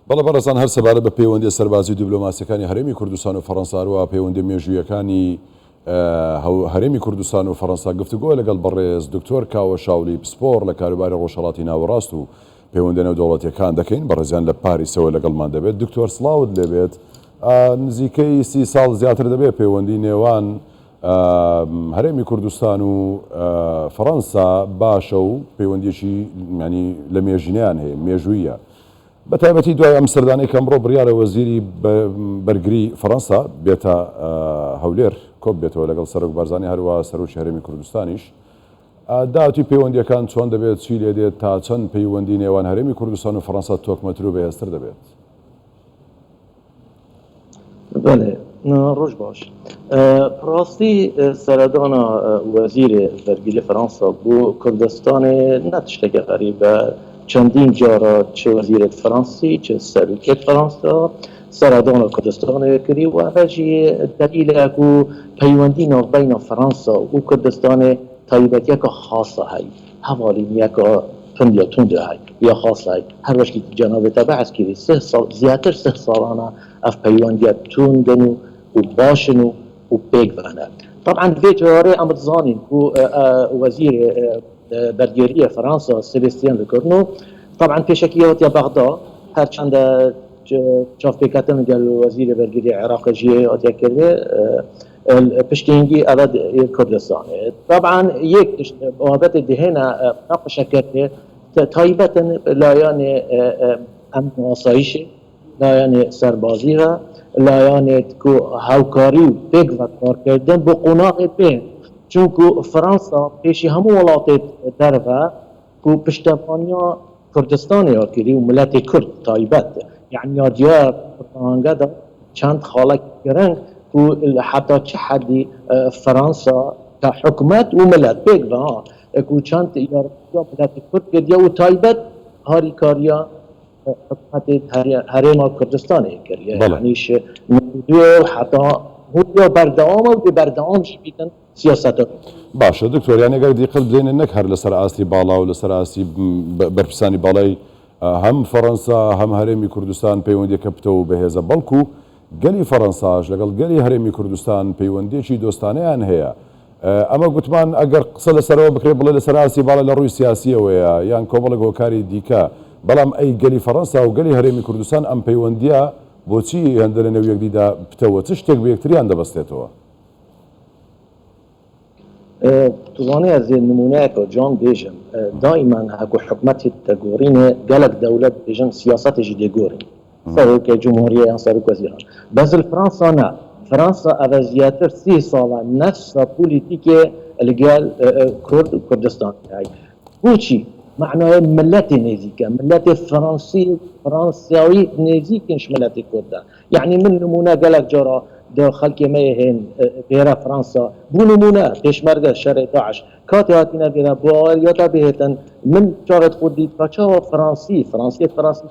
بەڵە بەڕێزان هەر سەبارەت بە پەیوەندی سەربازی دیبلۆماسیەکانی هەرێمی کوردستان و فەڕەنساوە پەیوەندی مێژوویەکانی هەرێمی کوردستان و فەڕەنسا گفتوگۆ لەگەڵ بەڕێز دکتۆر کاوە شاولی پسپۆر لە کاروباری ڕۆژهەڵاتی ناوەڕاست و پەیوەندی نێودەوڵەتیەکان دەکەین بەڕێزیان لە پاریسەوە لەگەڵمان دەبێت. دکتۆر سڵاوت لێبێت. نزیکەی 30 ساڵ زیاتر دەبێت پەیوەندی نێوان هەرێمی کوردستان و فەڕەنسا باشە و پەیوەندیەکی ینی لە مێژینیان هەیە، مێژوویە. بە تایبەتی دوای ئەم سەردانەی کە ئەمڕۆ بڕیارە وەزیری بەرگری فەڕەنسا بێتە هەولێر کۆب بێتەوە لەگەڵ سەرۆک بارزانانی هەروە سەرۆکی هەرێمی کوردستانیش، داوەتی پەیوەندیەکان چۆن دەبێت، چی لێ دێت، تا چەند پەیوەندی نێوان هەرێمی کوردستان و فەڕەنسا تۆکمەتر و بەهێزتر دەبێت؟ بەڵێ ڕۆژ باش. ڕاستی سەردانە وەزیرێ بەرگری فەڕەنسا بۆ کوردستانê ne tiştekî xerîb e. چەندین جارە چه وەزیرێت فەڕەنسی چه سەرۆکێت فەڕەنسا سەردانە کوردستانê کردی و ئەمە jî delîlek û peywendî navbeyna Fransa û Kurdistanê taybetiyeka xas e heye, hevalîniyeka tund ya tund e heye ya xas e heye. Her weşkî cenabê te behs kirî zêdetir 30 salan e ev peywendiya tund in û baş in û pêk vene. Taban vê carê em dizanîn ku wezîrê bergeriya Fransa Sébastien Lecornu طبعا pêşekî hatiye Bexda herçende çavpêketin gel wezîrê bergeriya Iraqê jî hatiye kirdê piştîngî evet Kurdistanê. Taban yek babetê dihêne naqşeketê taybetin layanê em asayişê layanê serbazî he layanê ku hewkarî û pêk ve karkirdin bi qonaqê pê. Çünkü Fransa peşi hemû welatê derve ku piştevaniya Kurdistanê kiriye û miletê Kurd taybet yani ya diyar Kurdange de çend xalek giring ku heta çi hedî Fransa ka hikûmet û milet pêk ve ha ku çend yargîya miletê Kurd kiriye û taybet harîkariya hikûmetê herêma Kurdistanê kiriye. Yani ji heta هو بردەوامە و بەردەوامش بیتن سیاسەتە. باشە دکتۆر، یان ئەگەر دیقت بدەینە نەک هەر لەسەر ئاستی باڵا و لەسەر ئاستی بەرپرسانی باڵای هەم فەڕەنسا هەم هەرێمی کوردستان پەیوەندیەکە پتەوە بەهێزە، بەڵکو گەلی فەڕەنساش لەگەڵ گەلی هەرێمی کوردستان پەیوەندیەکی دۆستانەیان هەیە. ئەمە گوتمان ئەگەر قسە لەسەرەوە بکرێت بڵێ لەسەر ئاستی باڵا لە ڕووی سیاسیەوەیە یان کۆمەڵێک هۆکاری دیکە، بەڵام ئەی گەلی فەڕەنسا و گەلی هەرێمی کوردستان ئەم پەیوەندیە بۆچی هەندە لە نێو یەکدیدا پتەوە چ شتێک بە یەکتریان دەبەستێتەوە؟ توزانێ ez ê nimuneyeka can bêjim daîman hekû hikûmetê te gorîne gelek dewlet bêjin siyasetê jî dê gorîn serokê cumhuriye yan serok wezîran. Bez li Fransa ne. Fransa ev zêdetir 30 sala nefsa polîtîkê li gel Kurd û Kurdistanê heye. Boçî معناه ملتي نزيكا ملتي فرنسي فرنساوي نزيكنش ملتي كردا يعني من نمونه قالك جرى ده خلق ما يهين بيرا فرنسا بو نمونه بيشمرقه شرع داعش كاتياتنا بيرا بوارياتا بهتن من شارت خودي كاچا فرنسي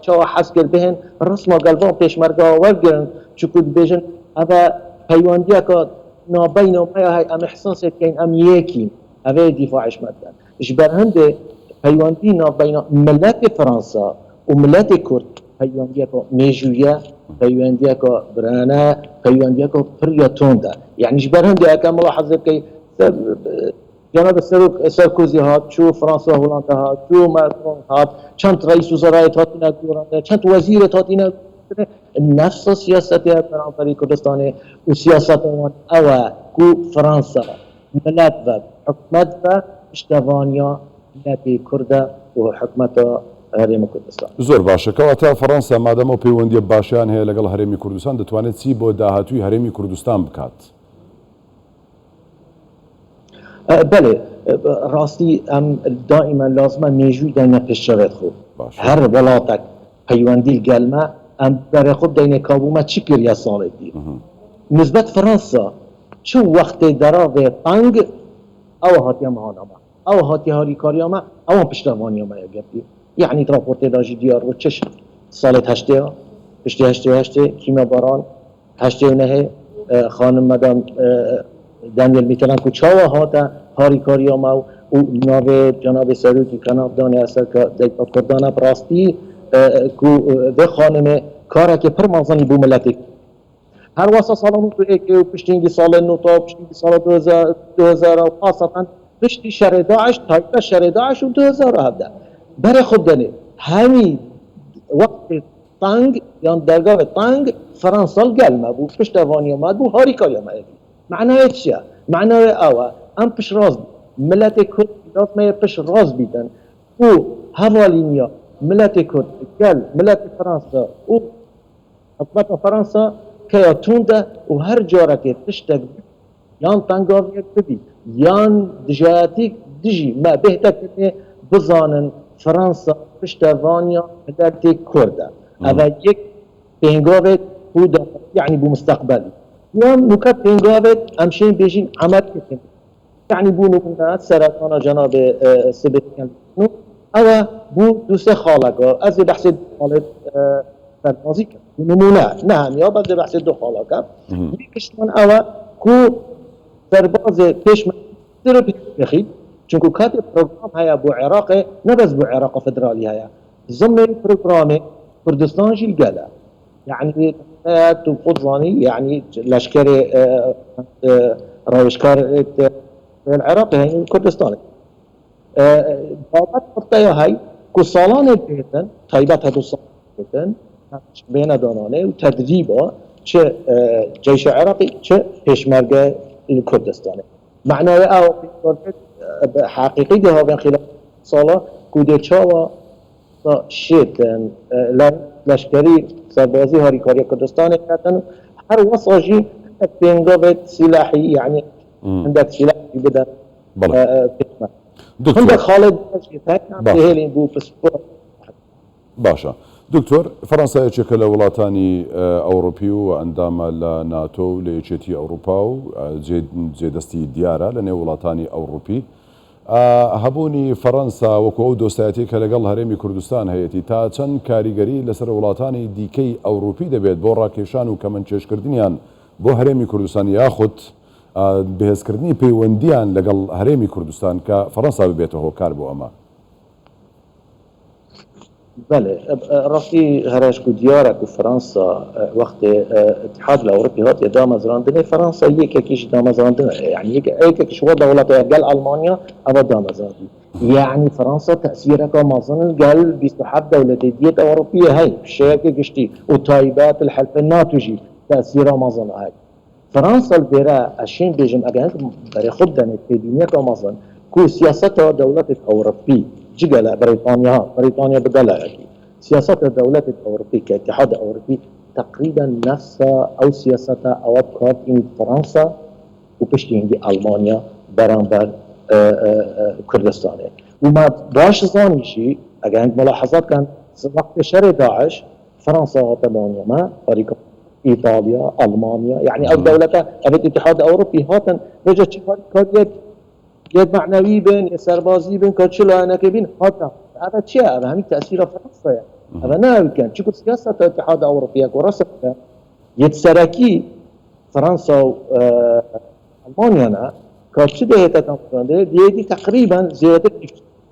چا حسكر بهن رسما قلبان بيشمرقه ورگرن چكود بيجن هذا پيوانديا كا نابين وما هي ام احساس كاين ام يكين هذا دفاعش مدن اجبر هنده پەیوەندی ناوبەینا ملەتی فەڕەنسا و ملەتی کورد پەیوەندیەکە مێژوویە پەیوەندیەکە برانە پەیوەندیەکە پڕیە تۆندە یعنی ji ber hindê eke ملاحظه بکەی جناب سەرکۆزی هات چوو فەڕەنسا هۆڵەندا هات چوو ماکرۆن هات چەند ڕئیس وزرایەت هاتینە گۆڕاندە چەند وەزیرێت هاتینە نفس سیاسەتێ بەرامبەری کوردستانê û siyaseta wan ew e ku Fransa milet ve hikûmet ve piştevaniya ملەتی کوردە و حکومەتە هەرێمی کوردستان. زۆر باشە، کەواتە فەڕەنسا مادەمە پەیوەندیە باشیان هەیە لەگەڵ هەرێمی کوردستان دەتوانێت چی بۆ داهاتووی هەرێمی کوردستان بکات؟ بەڵێ ڕاستی ئەم دائیمەن لازمە مێژووی داینە پێشەوێت خۆ هەر وڵاتێک پەیوەندی گەلمە ئەم بەرێ خۆ داینێ کابوومە چی کردە ساڵێک دی نسبەت فەڕەنسا چ وەختێ دەراوێ تەنگ ئەوە هاتیە مەهانەمە او هاتی هاریکاریا ما او پشتوانی ما گرفتی یعنی راپورتی داجی دیار و چش سالت هشته کیما باران هشته نه خانم مدام دانیل میتلان کو چاوا هاتا هاریکاریا ما و ناو جناب سروکی کناب دانی اثر که دیتا کردانا براستی کو ده خانم کاره که پر مازنی بو ملتی هر واسه سال نوتو ایک و پشتینگی سال نوتا پشتینگی سال 2000 و خاصتا پشتی شر داعش تایتا شر داعش و 2017 برای خود دنه همین وقت تانگ یا درگاه تانگ فرانسا القلمة بو پشت وانيا ماد بو هاري كاريا ما يبي معناه چيا معناه اوه ام پش راز ملت كرد لازم ما پش راز بيدن و هوالينيا ملت كرد قال ملت فرنسا و حكومت فرنسا كيا توندا و هر جارك تشتك يان تانغاويك ببي يان دجاتيك دجي ما بهتك بزانن فرنسا پشت وانيا ملت كرد هذا يك بينغوفيت بودا يعني بمستقبلي يوم نكات بينغوفيت امشين بيجين عمل كتن يعني بو نكنا سرطان جناب سبتكن او بو دوسه خالقا از بحث خالد فرمازي نمونه نعم يا بعد بحث دو خالقا يكشتن او كو سرباز پیش در بخيد چونكو كات بروجرام هيا بو عراق نبز بو عراق فدرالي هيا ضمن بروجرام كردستان جيل قالا يعني تفضلاني يعني لشكر روشكار العراق يعني كردستان بابت قطعه هاي كسالان بيتن طيبات هدو صالان بيتن بين دانانه وتدريبه چه جيش عراقي چه پشمرگه الكردستاني معناه او حقيقي ده بين خلال سالا كودچا و شیدن لشکری سربازی هاریکاری کردستان کردن هر وصاجی بينغوفيت سلاحي يعني عندك سلاح بدن دكتور عندك خالد هيلين بو بسبور باشا دكتور فرنسا يشكل وڵاتانی ئەوروپی و ئەندامە لە ناتۆ لە یەکێتی ئەوروپا و جێدەستی دیارە لە نێو وڵاتانی ئەوروپی هەبوونی فەڕەنسا وەکو ئەو دۆستایەتی کە لەگەڵ هەرێمی کوردستان هەیەی تا چەند کاریگەری لەسەر وڵاتانی دیکەی ئەوروپی دەبێت بۆ ڕاکێشان و کەمەندچێشکردنیان بۆ هەرێمی کوردستان یاخود بەهێزکردنی پەیوەندیان لەگەڵ هەرێمی کوردستان کە فەڕەنسا ببێتە هۆکار بۆ ئەمە. بله راستی هرش کو دیارک و فرانسا وقت اتحاد الاوروپی هات ادامه زراندنه فرانسا یکیش ادامه زراندنه يعني یکیش و دولت قال المانيا او ادامه زراندی يعني فرنسا تاثيرك مازن قال 27 دوله ديت اوروبيه هي الشركه قشتي وتايبات الحلف الناتوجي تاثيرها مازن هاي فرنسا البيرا اشين بيجم اجان بري خدن الدنيا كمازن كو سياستها دوله اوروبيه جيجلا بريطانيا بدلا سياسات الدولات الأوروبية كاتحاد أوروبي تقريبا نفس أو سياستها أو كانت إن فرنسا وبشتينجي ألمانيا برانبر كردستان وما باش ظاني شيء أجان ملاحظات كان وقت شر داعش فرنسا ألمانيا ما فريق إيطاليا ألمانيا يعني أو دولة الاتحاد الأوروبي هاتن رجع كانت يد معنوي بين سربازي بين كاتشلا أنا كبين هذا هذا شيء هذا هم تأثير فرنسا يعني هذا ناوي كان شو سياسة الاتحاد الأوروبي ورسم يتسركي فرنسا ألمانيا أنا كاتشلا هي تتنقل دي تقريبا زيادة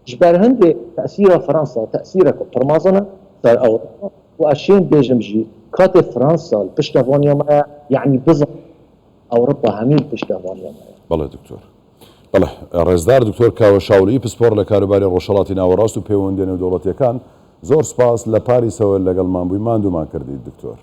جبرهن تأثير فرنسا تأثير برمازنا صار أوروبا وأشين بيجمجي كات فرنسا بشتغانيا ما يعني بزن أوروبا همين بشتغانيا ما بله دكتور بله ڕێزدار دکتۆر کاوە شاولی پسپۆر لە کاروباری ڕۆژهەڵاتی ناوەڕاست و پەیوەندی نێودەوڵەتیەکان زۆر سپاس لە پاریسەوە لەگەڵمان بووی ماندوومان کردیت دکتۆر.